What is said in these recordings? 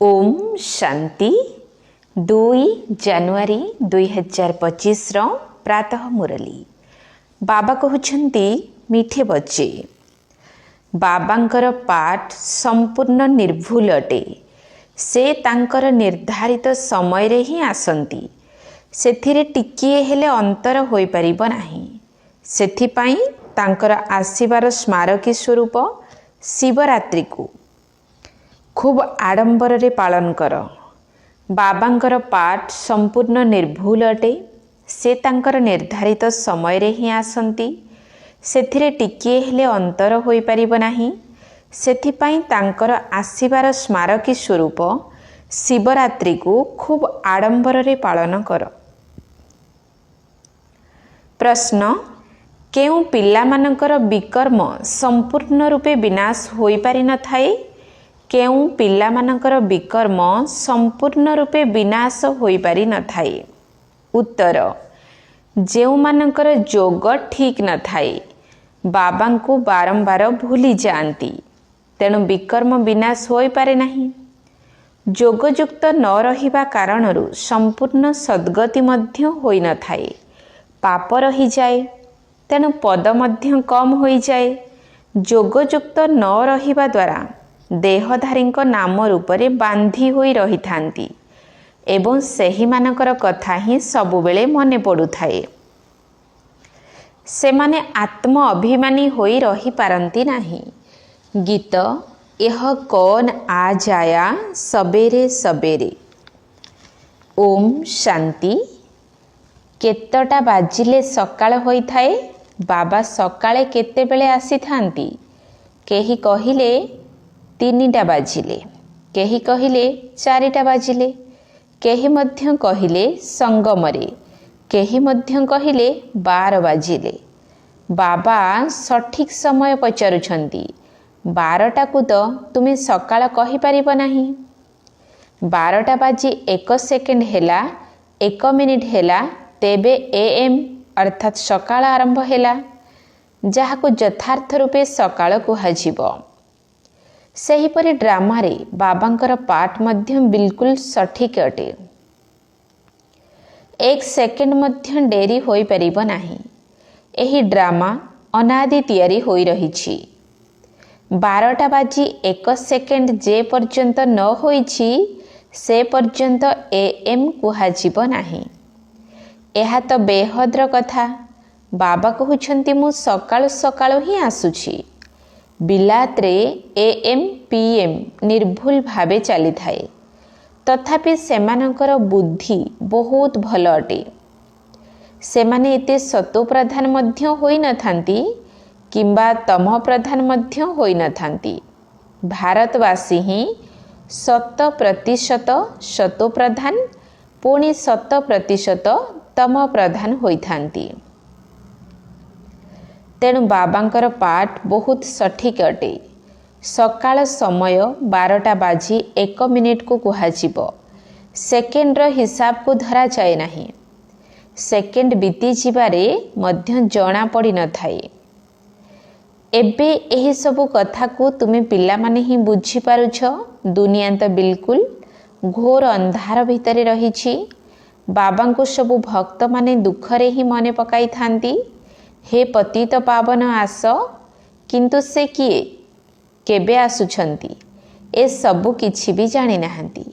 Om Shanti 2 January 2025 प्रातः मुरली बाबा कहते मीठे बच्चे बाबांकर पाठ संपूर्ण निर्भुल अटे। से तांकर निर्धारित समय रे ही आसंती। सेथिरे टिकिए हेले अंतर होई परिबो नाही। सेथिपाई तांकर आसीबार स्मारकी स्वरूप शिवरात्रि को खूब आडंबर रे पालन कर। बाबांकर पाठ संपूर्ण निर्भुल अटे। से तांकर निर्धारित समय रे ही आसंती। सेथिरे टिकिए हेले अंतर होई परिबो नाही। सेथिपाई तांकर आसीबार स्मारकी स्वरूप शिवरात्रि को खूब आडंबर रे पालन कर। प्रश्न केउ पिला मानकर विकर्म संपूर्ण रूपे विनाश होई पारि न थाए। केउ पिला मानकर विकर्म संपूर्ण रूपे विनाश होई पारि न थाए। उत्तर जेउ मानकर जोग ठीक न थाए बाबा को बारंबार भूली जाती। तेणु विकर्म विनाश होई पारे नहीं। जोगयुक्त न रहिबा कारणरू संपूर्ण सद्गति मध्य होई न थाए। पाप रही जाए। तेणु पद मध्य कम होई जाए। जोगयुक्त न रहिबा द्वारा देहधारी नाम रूपरे बांधी होई रही थांती एवं सही मानकर कथा ही सबुबेले मने पड़ु थाए। से माने आत्म अभिमानी होई रही पारंती नहीं। गीत यह कौन आ जाया सबेरे सबेरे। ओम शांति। केतटा बाजिले सकाळ होई थाए। बाबा सकाळे केते बेले आसी थांती। केही कहिले 3टा बाजिले, केही कहिले 4टा बाजिले, केही मध्य कहिले संगमरे, केही मध्य कहिले 12 बाजिले। बाबा सठिक समय पचारुछंती। 12टा को तो तुमे सकाळ कहि परिबो नाही। 12टा बाजी 1 सेकेंड हेला 1 मिनिट हेला तेबे एएम अर्थात सकाळ आरंभ हेला, जहाको यथार्थ रूपे सकाळ कुहाजिबो। सेहीपरि ड्रामारे बाबांकर पाठ मध्य बिल्कुल सठिक अटे। 1 सेकेंड मध्य डेरी होई परिबो नाही। एही ड्रामा अनादि तैयारी होई रहिछि। 12टा बाजी 1 सेकेंड जे पर्यंत न होईछि से पर्यंत एएम कुहाजिबो नाही। एहा तो बेहद्र कथा। बाबा कहउछंती मु सकाळ सकाळ ही आसुछि। बिलात्रे एएम पीएम निर्भुल भावे चली थाए। तथापि सेमानकर बुद्धि बहुत भल अटे। सेमाने एते सतो प्रधान मध्य होई न थांती किंबा तम प्रधान मध्य होई न थांती। भारतवासी ही 100% सतो प्रधान पुणी 100% तम प्रधान होई थांती। तेणु बाबांकर पाठ बहुत सठिक अटे। सकाळ समय 12टा बाजी 1 मिनिट को कुहाजिबो। सेकेंडर हिसाब को धरा जाए नहीं। सेकेंड बीती जिबारे मध्य जणा पड़ी न थाए। एबे एही सबु कथा को तुमे पिला माने ही बुझी पारुछ। दुनिया तो बिल्कुल घोर अंधार भितरे रहिछि। बाबा को सबु भक्त माने दुखरे ही मने पकाई थांती। हे पतित पावन आस, किंतु से किए केबे आसुछंती ए सबु किछि भी जानि नाहंती।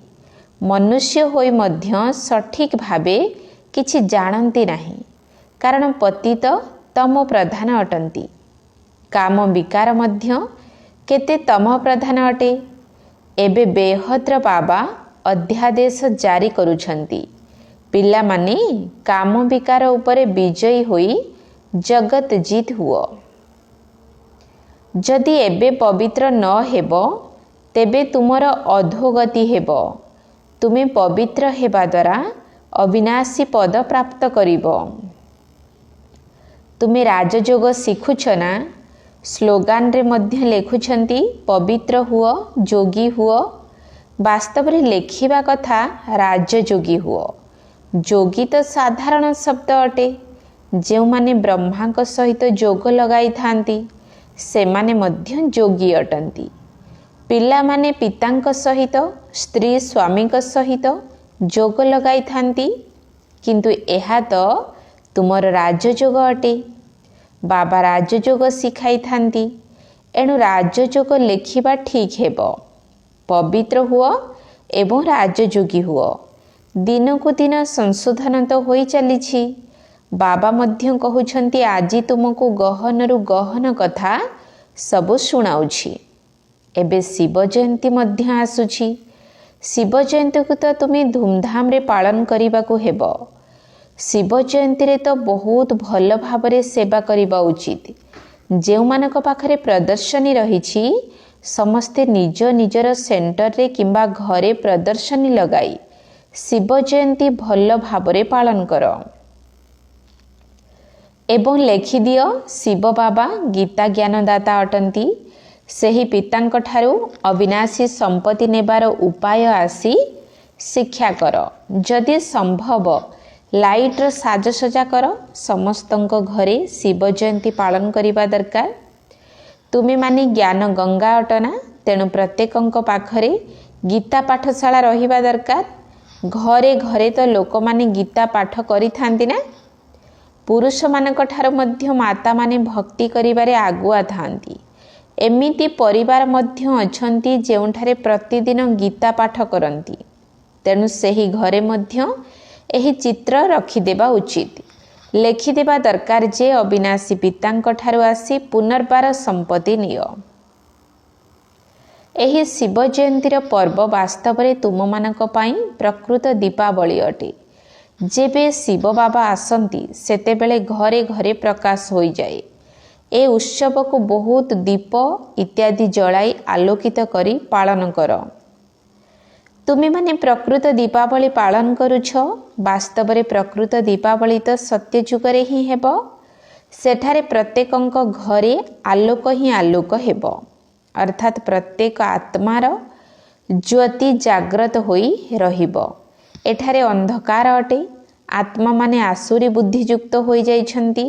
मनुष्य होई मध्य सठिक भावे किछि जानती नाही। कारण पतित तम प्रधान अटंती। काम विकार मध्य केते तम प्रधान अटे। एबे बेहद्र बाबा अध्यादेश जारी करुछंती। पिला माने काम विकार उपरे विजयी होई जगत जीत हुओ। जदि एबे पवित्र न हेबो तेबे तुमर अधोगति हेबो। तुमे पवित्र हेबा द्वारा अविनाशी पद प्राप्त करिबो। तुमे राजयोग शिखुछ ना। स्लोगान रे मध्य लेखुछंती पवित्र हुओ जोगी हुओ। वास्तव रे लेखिबा कथा राजयोगी हुओ। जोगी तो साधारण शब्द अटे। जो माने ब्रह्मा को सहित जोग लगाई थांती से माने मध्य जोगी अटंती। ପିଲାମାନେ ପିତାଙ୍କ ସହିତ ସ୍ତ୍ରୀ ସ୍ୱାମୀଙ୍କ ସହିତ ଯୋଗ ଲଗାଇଥାନ୍ତି, କିନ୍ତୁ ଏହା ତ ତୁମର ରାଜଯୋଗ ଅଟେ। ବାବା ରାଜଯୋଗ ଶିଖାଇଥାନ୍ତି। ଏଣୁ ରାଜଯୋଗ ଲେଖିବା ଠିକ୍ ହେବ। ପବିତ୍ର ହୁଅ ଏବଂ ରାଜଯୋଗୀ ହୁଅ। ଦିନକୁ ଦିନ ସଂଶୋଧନ ତ ହୋଇ ଚାଲିଛି। ବାବା ମଧ୍ୟ କହୁଛନ୍ତି ଆଜି ତୁମକୁ ଗହନରୁ ଗହନ କଥା ସବୁ ଶୁଣାଉଛି। ଏବେ ଶିବ ଜୟନ୍ତୀ ମଧ୍ୟ ଆସୁଛି। ଶିବ ଜୟନ୍ତୀକୁ ତ ତୁମେ ଧୁମଧାମରେ ପାଳନ କରିବାକୁ ହେବ। ଶିବ ଜୟନ୍ତୀରେ ତ ବହୁତ ଭଲ ଭାବରେ ସେବା କରିବା ଉଚିତ। ଯେଉଁମାନଙ୍କ ପାଖରେ ପ୍ରଦର୍ଶନୀ ରହିଛି ସମସ୍ତେ ନିଜ ନିଜର ସେଣ୍ଟରରେ କିମ୍ବା ଘରେ ପ୍ରଦର୍ଶନୀ ଲଗାଇ ଶିବ ଜୟନ୍ତୀ ଭଲ ଭାବରେ ପାଳନ କର ଏବଂ ଲେଖିଦିଅ ଶିବ ବାବା ଗୀତା ଜ୍ଞାନଦାତା ଅଟନ୍ତି। ସେହି ପିତାଙ୍କ ଠାରୁ ଅବିନାଶୀ ସମ୍ପତ୍ତି ନେବାର ଉପାୟ ଆସି ଶିକ୍ଷା କର। ଯଦି ସମ୍ଭବ ଲାଇଟ୍ର ସାଜସଜା କର। ସମସ୍ତଙ୍କ ଘରେ ଶିବ ଜୟନ୍ତୀ ପାଳନ କରିବା ଦରକାର। ତୁମେମାନେ ଜ୍ଞାନ ଗଙ୍ଗା ଅଟନା, ତେଣୁ ପ୍ରତ୍ୟେକଙ୍କ ପାଖରେ ଗୀତା ପାଠଶାଳା ରହିବା ଦରକାର। ଘରେ ଘରେ ତ ଲୋକମାନେ ଗୀତା ପାଠ କରିଥାନ୍ତି ନା। ପୁରୁଷମାନଙ୍କ ଠାରୁ ମଧ୍ୟ ମାତାମାନେ ଭକ୍ତି କରିବାରେ ଆଗୁଆ ଥାନ୍ତି। ଏମିତି ପରିବାର ମଧ୍ୟ ଅଛନ୍ତି ଯେଉଁଠାରେ ପ୍ରତିଦିନ ଗୀତା ପାଠ କରନ୍ତି। ତେଣୁ ସେହି ଘରେ ମଧ୍ୟ ଏହି ଚିତ୍ର ରଖିଦେବା ଉଚିତ। ଲେଖିଦେବା ଦରକାର ଯେ ଅବିନାଶୀ ପିତାଙ୍କ ଠାରୁ ଆସି ପୁନର୍ବାର ସମ୍ପତ୍ତି ନିଅ। ଏହି ଶିବ ଜୟନ୍ତୀର ପର୍ବ ବାସ୍ତବରେ ତୁମମାନଙ୍କ ପାଇଁ ପ୍ରକୃତ ଦୀପାବଳି ଅଟେ। ଯେବେ ଶିବ ବାବା ଆସନ୍ତି ସେତେବେଳେ ଘରେ ଘରେ ପ୍ରକାଶ ହୋଇଯାଏ। ଏ ଉତ୍ସବକୁ ବହୁତ ଦୀପ ଇତ୍ୟାଦି ଜଳାଇ ଆଲୋକିତ କରି ପାଳନ କର। ତୁମେମାନେ ପ୍ରକୃତ ଦୀପାବଳି ପାଳନ କରୁଛ। ବାସ୍ତବରେ ପ୍ରକୃତ ଦୀପାବଳି ତ ସତ୍ୟ ଯୁଗରେ ହିଁ ହେବ। ସେଠାରେ ପ୍ରତ୍ୟେକଙ୍କ ଘରେ ଆଲୋକ ହିଁ ଆଲୋକ ହେବ, ଅର୍ଥାତ୍ ପ୍ରତ୍ୟେକ ଆତ୍ମାର ଜ୍ୟୋତି ଜାଗ୍ରତ ହୋଇ ରହିବ। ଏଠାରେ ଅନ୍ଧକାର ଅଟେ। ଆତ୍ମାମାନେ ଆସୁରୀ ବୁଦ୍ଧିଯୁକ୍ତ ହୋଇଯାଇଛନ୍ତି।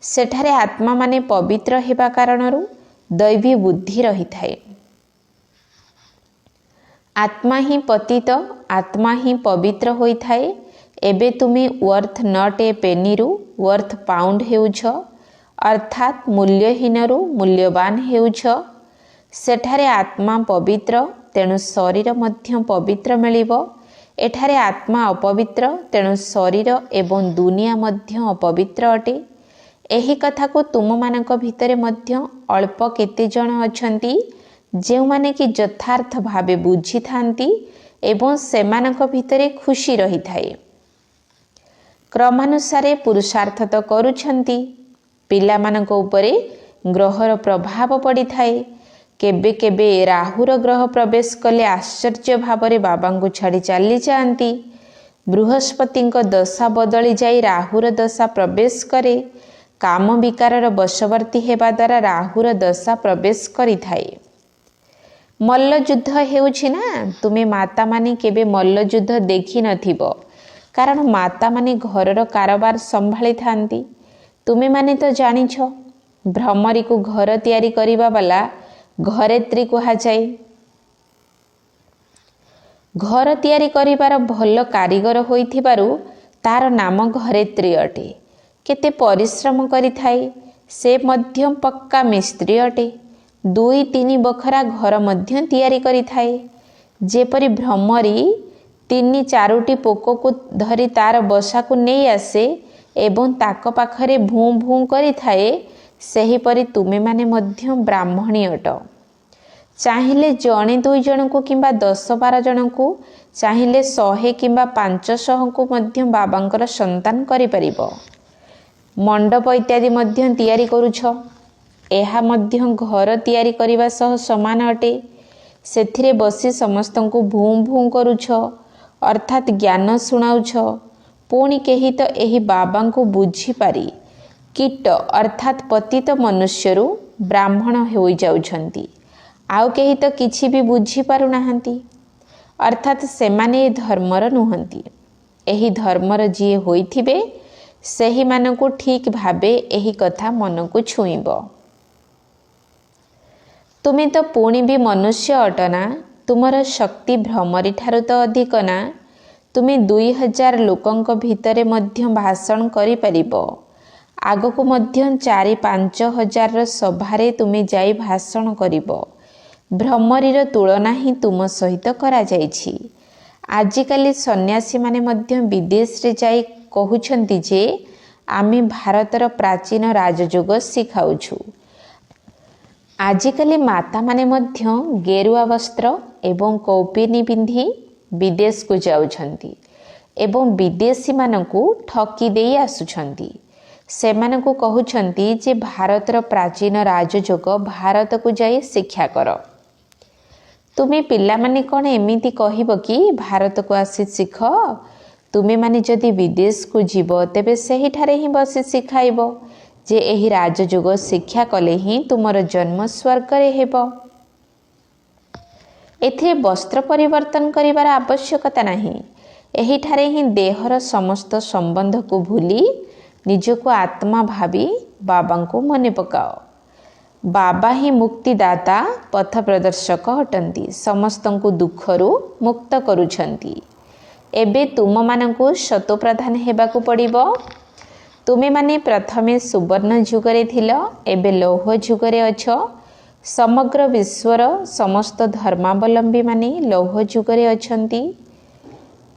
ସେଠାରେ ଆତ୍ମାମାନେ ପବିତ୍ର ହେବା କାରଣରୁ ଦୈବୀ ବୁଦ୍ଧି ରହିଥାଏ। ଆତ୍ମା ହିଁ ପତିତ, ଆତ୍ମା ହିଁ ପବିତ୍ର ହୋଇଥାଏ। ଏବେ ତୁମେ ୱର୍ଥ ନଟ୍ ଏ ପେନିରୁ ୱର୍ଥ ପାଉଣ୍ଡ ହେଉଛ, ଅର୍ଥାତ୍ ମୂଲ୍ୟହୀନରୁ ମୂଲ୍ୟବାନ ହେଉଛ। ସେଠାରେ ଆତ୍ମା ପବିତ୍ର, ତେଣୁ ଶରୀର ମଧ୍ୟ ପବିତ୍ର ମିଳିବ। ଏଠାରେ ଆତ୍ମା ଅପବିତ୍ର, ତେଣୁ ଶରୀର ଏବଂ ଦୁନିଆ ମଧ୍ୟ ଅପବିତ୍ର ଅଟେ। ଏହି କଥାକୁ ତୁମମାନଙ୍କ ଭିତରେ ମଧ୍ୟ ଅଳ୍ପ କେତେ ଜଣ ଅଛନ୍ତି ଯେଉଁମାନେ କି ଯଥାର୍ଥ ଭାବେ ବୁଝିଥାନ୍ତି ଏବଂ ସେମାନଙ୍କ ଭିତରେ ଖୁସି ରହିଥାଏ। କ୍ରମାନୁସାରେ ପୁରୁଷାର୍ଥ ତ କରୁଛନ୍ତି। ପିଲାମାନଙ୍କ ଉପରେ ଗ୍ରହର ପ୍ରଭାବ ପଡ଼ିଥାଏ। କେବେ କେବେ ରାହୁର ଗ୍ରହ ପ୍ରବେଶ କଲେ ଆଶ୍ଚର୍ଯ୍ୟ ଭାବରେ ବାବାଙ୍କୁ ଛାଡ଼ି ଚାଲିଯାଆନ୍ତି। ବୃହସ୍ପତିଙ୍କ ଦଶା ବଦଳି ଯାଇ ରାହୁର ଦଶା ପ୍ରବେଶ କରେ। କାମ ବିକାରର ବଶବର୍ତ୍ତୀ ହେବା ଦ୍ୱାରା ରାହୁର ଦଶା ପ୍ରବେଶ କରିଥାଏ। ମଲ୍ଲଯୁଦ୍ଧ ହେଉଛି ନା, ତୁମେ ମାତାମାନେ କେବେ ମଲ୍ଲଯୁଦ୍ଧ ଦେଖିନଥିବ, କାରଣ ମାତାମାନେ ଘରର କାରବାର ସମ୍ଭାଳିଥାନ୍ତି। ତୁମେମାନେ ତ ଜାଣିଛ, ଭ୍ରମରୀକୁ ଘର ତିଆରି କରିବା ବାଲା ଘରେତ୍ରୀ କୁହାଯାଏ। ଘର ତିଆରି କରିବାର ଭଲ କାରିଗର ହୋଇଥିବାରୁ ତାର ନାମ ଘରେତ୍ରୀ ଅଟେ। କେତେ ପରିଶ୍ରମ କରିଥାଏ। ସେ ମଧ୍ୟ ପକ୍କା ମିସ୍ତ୍ରୀ ଅଟେ। 2-3 ବଖରା ଘର ମଧ୍ୟ ତିଆରି କରିଥାଏ। ଯେପରି ଭ୍ରମରୀ 3-4ଟି ପୋକକୁ ଧରି ତାର ବସାକୁ ନେଇ ଆସେ ଏବଂ ତାଙ୍କ ପାଖରେ ଭୁଁ ଭୁଁ କରିଥାଏ, ସେହିପରି ତୁମେମାନେ ମଧ୍ୟ ବ୍ରାହ୍ମଣୀ ଅଟ। ଚାହିଁଲେ ଜଣେ 2 ଜଣଙ୍କୁ କିମ୍ବା 10-12 ଜଣଙ୍କୁ, ଚାହିଁଲେ 100 କିମ୍ବା 500ଙ୍କୁ ମଧ୍ୟ ବାବାଙ୍କର ସନ୍ତାନ କରିପାରିବ। ମଣ୍ଡପ ଇତ୍ୟାଦି ମଧ୍ୟ ତିଆରି କରୁଛ। ଏହା ମଧ୍ୟ ଘର ତିଆରି କରିବା ସହ ସମାନ ଅଟେ। ସେଥିରେ ବସି ସମସ୍ତଙ୍କୁ ଭୁଁ ଭୁଁ କରୁଛ, ଅର୍ଥାତ୍ ଜ୍ଞାନ ଶୁଣାଉଛ। ପୁଣି କେହି ତ ଏହି ବାବାଙ୍କୁ ବୁଝିପାରି କୀଟ ଅର୍ଥାତ୍ ପତିତ ମନୁଷ୍ୟରୁ ବ୍ରାହ୍ମଣ ହୋଇଯାଉଛନ୍ତି। ଆଉ କେହି ତ କିଛି ବି ବୁଝିପାରୁନାହାନ୍ତି, ଅର୍ଥାତ୍ ସେମାନେ ଏ ଧର୍ମର ନୁହନ୍ତି। ଏହି ଧର୍ମର ଯିଏ ହୋଇଥିବେ ସେହିମାନଙ୍କୁ ଠିକ୍ ଭାବେ ଏହି କଥା ମନକୁ ଛୁଇଁବ। ତୁମେ ତ ପୁଣି ବି ମନୁଷ୍ୟ ଅଟ ନା? ତୁମର ଶକ୍ତି ଭ୍ରମରୀ ଠାରୁ ତ ଅଧିକ ନା? ତୁମେ 2000 ଲୋକଙ୍କ ଭିତରେ ମଧ୍ୟ ଭାଷଣ କରିପାରିବ। ଆଗକୁ ମଧ୍ୟ 4-5 ହଜାରର ସଭାରେ ତୁମେ ଯାଇ ଭାଷଣ କରିବ। ଭ୍ରମରୀର ତୁଳନା ହିଁ ତୁମ ସହିତ କରାଯାଇଛି। ଆଜିକାଲି ସନ୍ନ୍ୟାସୀମାନେ ମଧ୍ୟ ବିଦେଶରେ ଯାଇ କହୁଛନ୍ତି ଯେ ଆମେ ଭାରତର ପ୍ରାଚୀନ ରାଜଯୋଗ ଶିଖାଉଛୁ। ଆଜିକାଲି ମାତାମାନେ ମଧ୍ୟ ଗେରୁଆ ବସ୍ତ୍ର ଏବଂ କୌପୀନି ପିନ୍ଧି ବିଦେଶକୁ ଯାଉଛନ୍ତି ଏବଂ ବିଦେଶୀମାନଙ୍କୁ ଠକି ଦେଇ ଆସୁଛନ୍ତି। ସେମାନଙ୍କୁ କହୁଛନ୍ତି ଯେ ଭାରତର ପ୍ରାଚୀନ ରାଜଯୋଗ ଭାରତକୁ ଯାଇ ଶିକ୍ଷା କର। ତୁମେ ପିଲାମାନେ କ'ଣ ଏମିତି କହିବ କି ଭାରତକୁ ଆସି ଶିଖ? ତୁମେମାନେ ଯଦି ବିଦେଶକୁ ଯିବ ତେବେ ସେହିଠାରେ ହିଁ ବସି ଶିଖାଇବ ଯେ ଏହି ରାଜଯୋଗ ଶିକ୍ଷା କଲେ ହିଁ ତୁମର ଜନ୍ମ ସ୍ୱର୍ଗରେ ହେବ। ଏଥିରେ ବସ୍ତ୍ର ପରିବର୍ତ୍ତନ କରିବାର ଆବଶ୍ୟକତା ନାହିଁ। ଏହିଠାରେ ହିଁ ଦେହର ସମସ୍ତ ସମ୍ବନ୍ଧକୁ ଭୁଲି ନିଜକୁ ଆତ୍ମା ଭାବି ବାବାଙ୍କୁ ମନେ ପକାଅ। ବାବା ହିଁ ମୁକ୍ତିଦାତା ପଥ ପ୍ରଦର୍ଶକ ଅଟନ୍ତି। ସମସ୍ତଙ୍କୁ ଦୁଃଖରୁ ମୁକ୍ତ କରୁଛନ୍ତି। ଏବେ ତୁମମାନଙ୍କୁ ଶତପ୍ରଧାନ ହେବାକୁ ପଡ଼ିବ। ତୁମେମାନେ ପ୍ରଥମେ ସୁବର୍ଣ୍ଣ ଯୁଗରେ ଥିଲ, ଏବେ ଲୌହ ଯୁଗରେ ଅଛ। ସମଗ୍ର ବିଶ୍ୱର ସମସ୍ତ ଧର୍ମାବଲମ୍ବୀମାନେ ଲୌହ ଯୁଗରେ ଅଛନ୍ତି।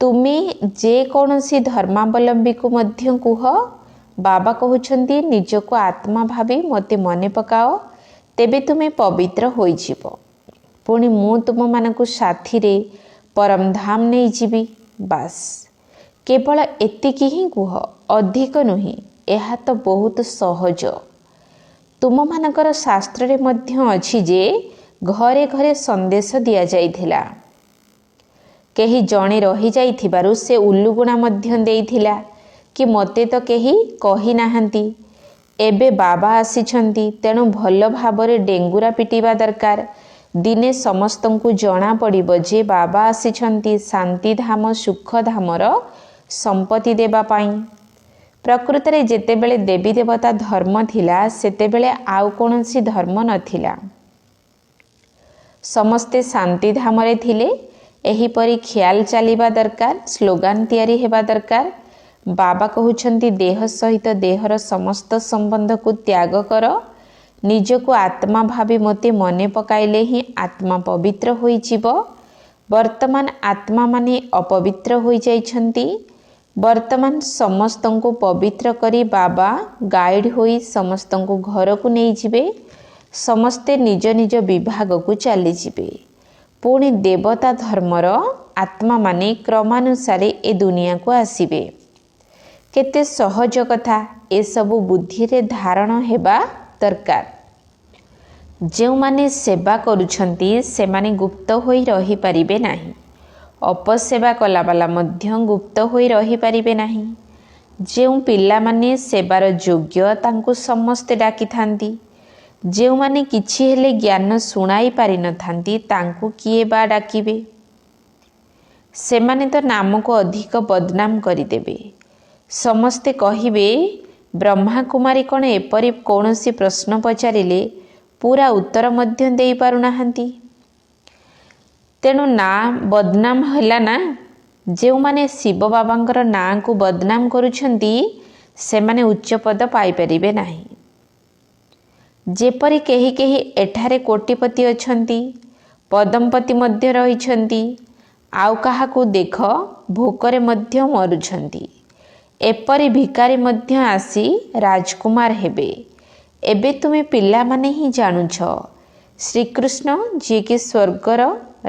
ତୁମେ ଯେକୌଣସି ଧର୍ମାବଲମ୍ବୀକୁ ମଧ୍ୟ କୁହ, ବାବା କହୁଛନ୍ତି ନିଜକୁ ଆତ୍ମା ଭାବି ମୋତେ ମନେ ପକାଅ, ତେବେ ତୁମେ ପବିତ୍ର ହୋଇଯିବ। ପୁଣି ମୁଁ ତୁମମାନଙ୍କୁ ସାଥିରେ ପରମଧାମ ନେଇଯିବି। ବାସ୍ କେବଳ ଏତିକି ହିଁ କୁହ, ଅଧିକ ନୁହେଁ। ଏହା ତ ବହୁତ ସହଜ। ତୁମମାନଙ୍କର ଶାସ୍ତ୍ରରେ ମଧ୍ୟ ଅଛି ଯେ ଘରେ ଘରେ ସନ୍ଦେଶ ଦିଆଯାଇଥିଲା। କେହି ଜଣେ ରହିଯାଇଥିବାରୁ ସେ ଉଲୁଗୁଣା ମଧ୍ୟ ଦେଇଥିଲା କି ମୋତେ ତ କେହି କହିନାହାନ୍ତି। ଏବେ ବାବା ଆସିଛନ୍ତି, ତେଣୁ ଭଲ ଭାବରେ ଡେଙ୍ଗୁରା ପିଟିବା ଦରକାର। ଦିନେ ସମସ୍ତଙ୍କୁ ଜଣାପଡ଼ିବ ଯେ ବାବା ଆସିଛନ୍ତି ଶାନ୍ତିଧାମ ସୁଖଧାମର ସମ୍ପତ୍ତି ଦେବା ପାଇଁ। ପ୍ରକୃତରେ ଯେତେବେଳେ ଦେବୀ ଦେବତା ଧର୍ମ ଥିଲା ସେତେବେଳେ ଆଉ କୌଣସି ଧର୍ମ ନଥିଲା। ସମସ୍ତେ ଶାନ୍ତିଧାମରେ ଥିଲେ। ଏହିପରି ଖିଆଲ ଚାଲିବା ଦରକାର, ସ୍ଲୋଗାନ ତିଆରି ହେବା ଦରକାର। ବାବା କହୁଛନ୍ତି ଦେହ ସହିତ ଦେହର ସମସ୍ତ ସମ୍ବନ୍ଧକୁ ତ୍ୟାଗ କର। ନିଜକୁ ଆତ୍ମା ଭାବି ମୋତେ ମନେ ପକାଇଲେ ହିଁ ଆତ୍ମା ପବିତ୍ର ହୋଇଯିବ। ବର୍ତ୍ତମାନ ଆତ୍ମାମାନେ ଅପବିତ୍ର ହୋଇଯାଇଛନ୍ତି। ବର୍ତ୍ତମାନ ସମସ୍ତଙ୍କୁ ପବିତ୍ର କରି ବାବା ଗାଇଡ଼ ହୋଇ ସମସ୍ତଙ୍କୁ ଘରକୁ ନେଇଯିବେ। ସମସ୍ତେ ନିଜ ନିଜ ବିଭାଗକୁ ଚାଲିଯିବେ। ପୁଣି ଦେବତା ଧର୍ମର ଆତ୍ମାମାନେ କ୍ରମାନୁସାରେ ଏ ଦୁନିଆକୁ ଆସିବେ। କେତେ ସହଜ କଥା। ଏସବୁ ବୁଦ୍ଧିରେ ଧାରଣ ହେବା ଦରକାର। ଯେଉଁମାନେ ସେବା କରୁଛନ୍ତି ସେମାନେ ଗୁପ୍ତ ହୋଇ ରହିପାରିବେ ନାହିଁ। ଅପସେବା କଲାବାଲା ମଧ୍ୟ ଗୁପ୍ତ ହୋଇ ରହିପାରିବେ ନାହିଁ। ଯେଉଁ ପିଲାମାନେ ସେବାର ଯୋଗ୍ୟ ତାଙ୍କୁ ସମସ୍ତେ ଡାକିଥାନ୍ତି। ଯେଉଁମାନେ କିଛି ହେଲେ ଜ୍ଞାନ ଶୁଣାଇ ପାରିନଥାନ୍ତି ତାଙ୍କୁ କିଏ ବା ଡାକିବେ? ସେମାନେ ତ ନାମକୁ ଅଧିକ ବଦନାମ କରିଦେବେ। ସମସ୍ତେ କହିବେ ବ୍ରହ୍ମାକୁମାରୀ କ'ଣ ଏପରି କୌଣସି ପ୍ରଶ୍ନ ପଚାରିଲେ ପୁରା ଉତ୍ତର ମଧ୍ୟ ଦେଇପାରୁନାହାନ୍ତି। ତେଣୁ ନାଁ ବଦନାମ ହେଲା ନା। ଯେଉଁମାନେ ଶିବ ବାବାଙ୍କର ନାଁକୁ ବଦନାମ କରୁଛନ୍ତି ସେମାନେ ଉଚ୍ଚ ପଦ ପାଇପାରିବେ ନାହିଁ। ଯେପରି କେହି କେହି ଏଠାରେ କୋଟିପତି ଅଛନ୍ତି, ପଦମପତି ମଧ୍ୟ ରହିଛନ୍ତି। ଆଉ କାହାକୁ ଦେଖ ଭୋକରେ ମଧ୍ୟ ମରୁଛନ୍ତି। ଏପରି ଭିକାରୀ ମଧ୍ୟ ଆସି ରାଜକୁମାର ହେବେ। ଏବେ ତୁମେ ପିଲାମାନେ ହିଁ ଜାଣୁଛ ଶ୍ରୀକୃଷ୍ଣ ଯିଏକି ସ୍ୱର୍ଗର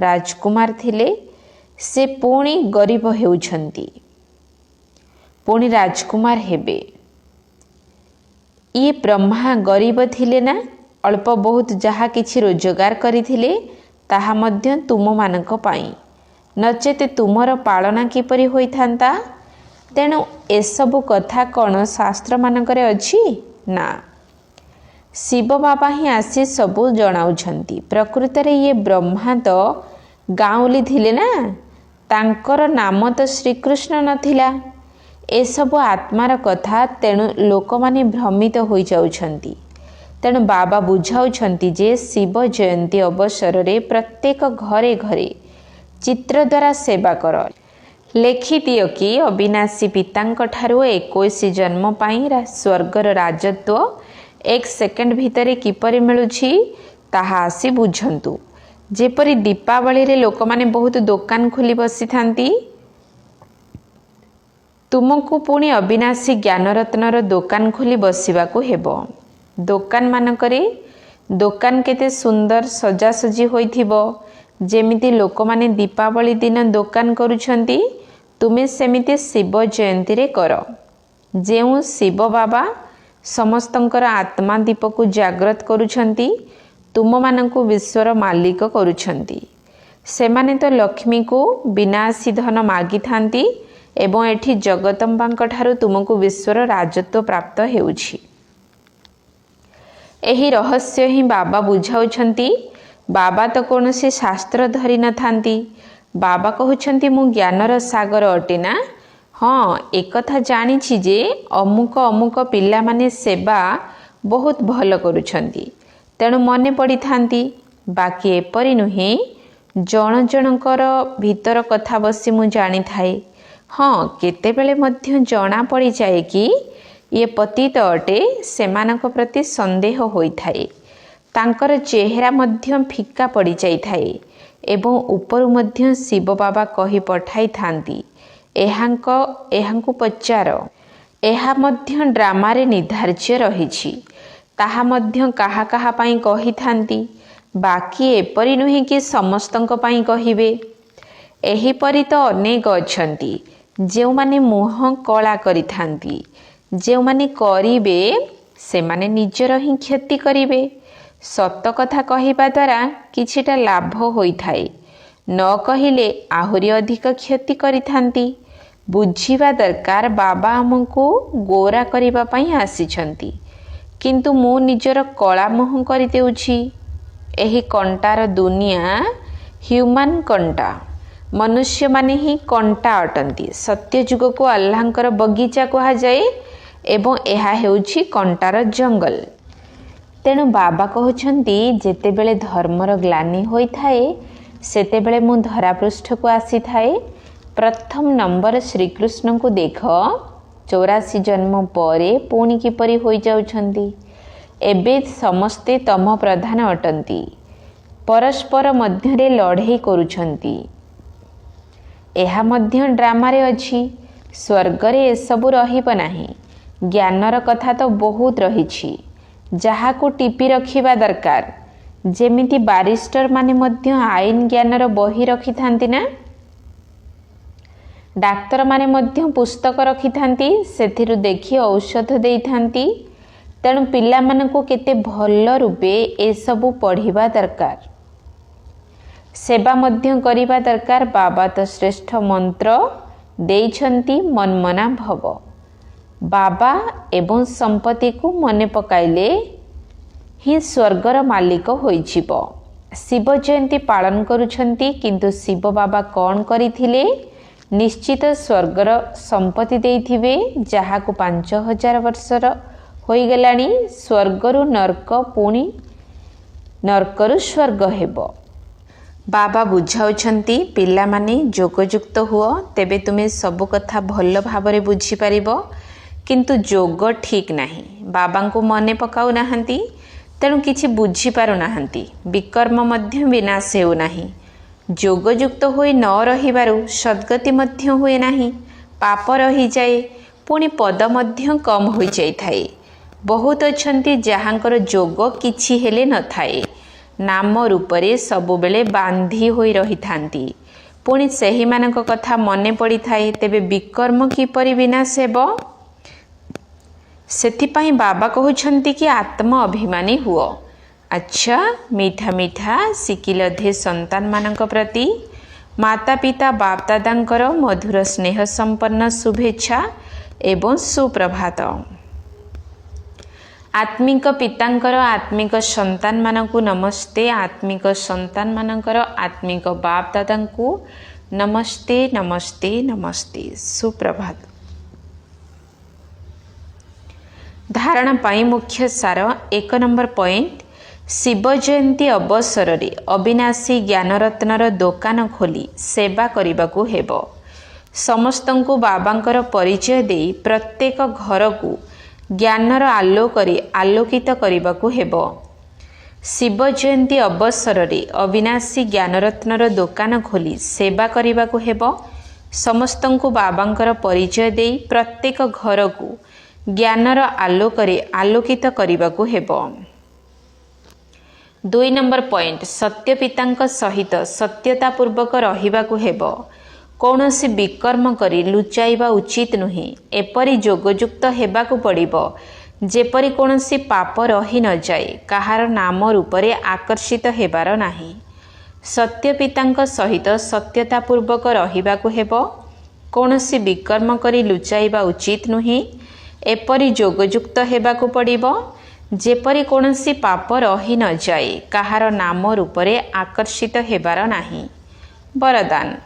ରାଜକୁମାର ଥିଲେ ସେ ପୁଣି ଗରିବ ହେଉଛନ୍ତି, ପୁଣି ରାଜକୁମାର ହେବେ। ଇଏ ବ୍ରହ୍ମା ଗରିବ ଥିଲେ ନା? ଅଳ୍ପ ବହୁତ ଯାହା କିଛି ରୋଜଗାର କରିଥିଲେ ତାହା ମଧ୍ୟ ତୁମମାନଙ୍କ ପାଇଁ, ନଚେତ ତୁମର ପାଳନା କିପରି ହୋଇଥାନ୍ତା? ତେଣୁ ଏସବୁ କଥା କ'ଣ ଶାସ୍ତ୍ରମାନଙ୍କରେ ଅଛି? ନା, ଶିବ ବାବା ହିଁ ଆସି ସବୁ ଜଣାଉଛନ୍ତି। ପ୍ରକୃତରେ ଇଏ ବ୍ରହ୍ମା ତ ଗାଉଁଲି ଥିଲେ ନା, ତାଙ୍କର ନାମ ତ ଶ୍ରୀକୃଷ୍ଣ ନଥିଲା। ଏସବୁ ଆତ୍ମାର କଥା, ତେଣୁ ଲୋକମାନେ ଭ୍ରମିତ ହୋଇଯାଉଛନ୍ତି। तेणु बाबा बुझाउछन्ति जे शिव जयंती अवसर रे प्रत्येक घरे घरे चित्र द्वारा सेवा कर। लेखि दियो कि अविनाशी पितांक ठारू 21 जन्म पाई स्वर्गर राजत्व 1 सेकेंड भितरे किपरि मिलुछि ताहा आसी बुझंतु। जेपरि दीपावली रे लोक माने बहुत दुकान खोली बसी थांती, तुमको पुणी अविनाशी ज्ञानरत्नर दुकान खोली बसिबाकू हेबो। दुकान मानकरे दुकान केते सुंदर सजासजी होइथिबो, जेमिति लोक माने दीपावली दिन दुकान करूछंती, तुमे सेमिति शिव जयंती रे कर। जेउ शिव बाबा समस्तंकर आत्मा दीप को जागृत करूछंती, तुम मानकु विश्वर मालिक करूछंती। सेमाने तो लक्ष्मी को विनाशी धन मागी थांती एवं एठी जगदम्बांक ठारू तुमको विश्वर राजत्व प्राप्त हेउछि। एही रहस्य ही बाबा बुझाउछंती। बाबा तो कौनसी शास्त्र धरी न थांती। बाबा कहउछंती मु ज्ञानर सागर अटे ना। हाँ, एक कथा जानिछि जे अमुक अमुक पिला माने सेवा बहुत भल करूछंती, तेणु मने पड़ी थांती। बाकी एपरि नुहे, जण जनकर भीतर कथा बसी मु जानी थाए। हाँ, केतेबेले मध्य जना पड़ी जाए कि ये पतित अटे, सेमानक प्रति संदेह होई थाए। तांकर चेहरा मध्य फिका पड़ी जाई थाए एवं उपरु मध्य शिव बाबा कही पठाई थांती, एहांकु पचार। एहा मध्य ड्रामा रे निर्धार्य रहिछि, ताहा मध्य काहा काहा पाई कही थांती। बाकी एपरि नुहे कि समस्तंक पाई कहिबे। एहीपरि तो अनेक अछंती जेउ माने मुह कला करि थांती। जेउ माने करिबे सेमाने निजर ही क्षति करिबे। सत कथा कहिबा द्वारा किछिटा लाभ होई थाए, न कहिले आहुरी अधिक क्षति करि थांती। बुझिबा दरकार बाबा हमको गोरा करिबा पाई आसीछंती, किंतु मु निजर कला मुह करि देउछि। एही कंटार दुनिया ह्यूमन कंटा, मनुष्य माने ही कंटा अटंती। सत्य जुग को अल्लाहंकर बगीचा कहा जाए एवं एहा हेउछि कंटार जंगल। तेणु बाबा कहउछंती जेतेबेले धर्मर ग्लानि होई थाए सेतेबेले मु धरापृष्ठ को आसी थाए। प्रथम नंबर श्रीकृष्ण को देख, 84 जन्म परे पुणी किपरि होई जाउछंती। एबे समस्ते तम प्रधान अटंती, परस्पर मध्यरे लड़ाई करूछंती। एहा मध्य ड्रामा रे अछि। स्वर्गरे एसबु रहिब नाही। ज्ञानर कथा तो बहुत रहिछि, जाहाको टिपी रखिबा दरकार। जेमिति बारिस्टर माने मध्य आईन ज्ञानर बही रखि थांती ना, डाक्तर माने मध्य पुस्तक रखि थांती, सेथिरु देखि औषध देई थांती। तेणु पिला मानकु केते भल रूपे एसबु पढ़िबा दरकार, सेवा मध्य करिबा दरकार। बाबा तो श्रेष्ठ मंत्र देइछंती, मनमना भव। बाबा एवं संपत्ति को मने पकाइले ही स्वर्गर मालिक होइछिब। शिव जयंती पालन करुछंती, किंतु शिव बाबा कौन करिथिले? निश्चित स्वर्गर संपत्ति देइथिबे, जाहाकु 5000 वर्षर होई गलानी। स्वर्गरु नर्क, पुणी नर्करु स्वर्ग हेबो। बाबा बुझाउछंती, पिला माने जोगयुक्त हुओ, तेबे तुमे सब कथा भल भाबरे बुझी पारिबो। किंतु जोग ठीक नाही, बाबा को मने पकाउ नाहंती, तेणु किछि बुझी पारु नाहंती। विकर्म मध्य विनाश हेउ नाही। जोगयुक्त होई न रहिबारु सद्गति मध्य हुए नाही, पाप रही जाए, पुणी पद मध्य कम होई जाई थाए। बहुत अछंती जहांकर जोग किछि हेले न थाए, नाम रूपरे सबु बेले बांधी होई रही थांती, पुणी सेही मानक कथा मने पड़ी थाए। तेबे विकर्म किपरि विनाश हेबो? सेथिपाई बाबा कहउछंती कि आत्म अभिमानी हुओ। अच्छा, मीठा मीठा सिकिलधे संतान मानक प्रति माता पिता बाप दादांकर मधुर स्नेह संपन्न शुभेच्छा एवं सुप्रभात। आत्मिक पितांकर आत्मिक संतान मानकु नमस्ते। आत्मिक संतान मानकर आत्मिक बाप दादांकु नमस्ते नमस्ते नमस्ते, सुप्रभात। धारणा पाई मुख्य सार 1 नंबर पॉइंट शिव जयंती अवसर रे अविनाशी ज्ञानरत्नर दुकान खोली सेवा करने को हेबो। समस्तंकु बाबांकर परिचय दे प्रत्येक घर को ज्ञानर आलोकरे आलोकित करने को हेबो। शिव जयंती अवसर रे अविनाशी ज्ञानरत्नर दुकान खोली सेवा करने को हेबो। समस्तंकु बाबांकर परिचय दे प्रत्येक घर को ज्ञानर आलोकरे आलोकित करने को हेबो। 2 नंबर पॉइंट सत्य पिता सहित सत्यता पूर्वक रहिबा को हेबो। कौनसी विकर्म करी लुचाइबा उचित नुहे। एपरि जोगयुक्त हेबाकु पड़िबो जेपरि कौनसी पाप रही न जाए, कहार नाम रूपरे आकर्षित हेबार नाही। सत्य पिता सहित सत्यता पूर्वक रहिबाकु हेबो। कौनसी विकर्म करी लुचाइबा उचित नुहे। एपरि जोगयुक्त हेबाकु पड़िबो जेपरि कौनसी पाप रही न जाए, कहार नाम रूपरे आकर्षित हेबार नाही। वरदान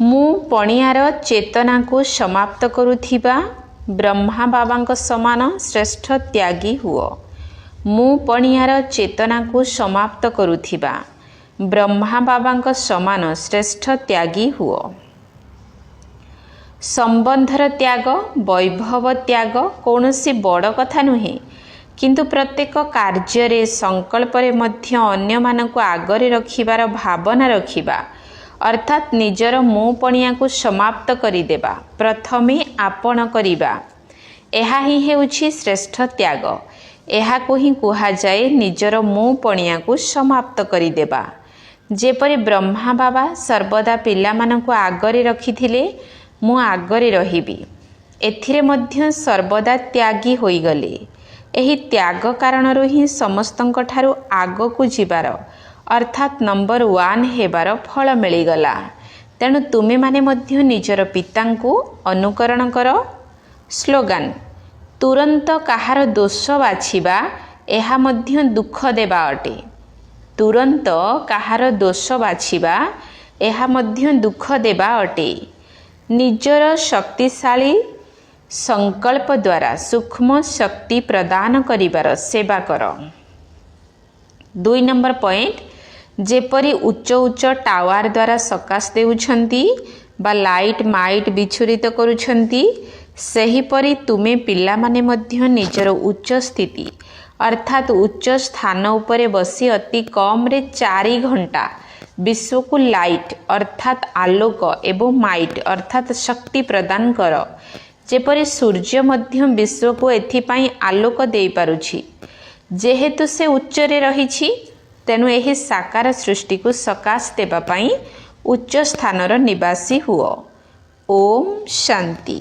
मु पणियार चेतना को समाप्त करुथिबा ब्रह्मा बाबांक समान श्रेष्ठ त्यागी हुओ। मु पणियार चेतना को समाप्त करुथिबा ब्रह्मा बाबांक समान श्रेष्ठ त्यागी हुओ। संबंधर त्याग वैभव त्याग कौनसी बड़ कथा नुहे, किंतु प्रत्येक कार्य संकल्प मध्य अन्य मानक आगरे रखिबार भावना रखिबा अर्थात निजर मोपणिया को समाप्त करिदेबा, प्रथमे आपण करिबा, एहा ही हेउछि श्रेष्ठ त्याग। एहा को ही कुहा जाए निजर मोपणिया को समाप्त करिदेबा। जेपरि ब्रह्मा बाबा सर्वदा पिला मानक आगरे रखिथिले मु आगरे रहिबी, एथिरे मध्य सर्वदा त्यागी होइगले। एही त्याग कारणरू ही समस्तंक ठारू आगकु जिबार अर्थात नंबर 1 हेबार फल मिलीगला। तेणु तुमे माने मध्य निजर पितांकु अनुकरण कर। स्लोगान तुरंत कहार दोष बाछिबा एहा मध्य दुख देबा अटे। तुरंत कहार दोष बाछिबा एहा मध्य दुख देबा अटे। निजर शक्तिशाली संकल्प द्वारा सूक्ष्म शक्ति प्रदान करिबार सेवा कर। 2 नंबर पॉइंट जेपरि उच्च उच्च टावर द्वारा सकाश देउछंती बा लाइट माइट विछुरित करुछंती, सेहीपरि तुमे पिला माने मध्य निजर उच्च स्थिति अर्थात उच्च स्थान उपरे बसी अति कम रे 4 घंटा विश्व को लाइट अर्थात आलोक एवं माइट अर्थात शक्ति प्रदान कर। जेपरि सूर्य मध्य विश्व को एथिपाई आलोक देई पारुछि। जेहेतु से उच्चरे रहिछि तेणु एही साकार सृष्टि को सकाश देबा पाई उच्च स्थानर निवासी हुओ। ओम शांति।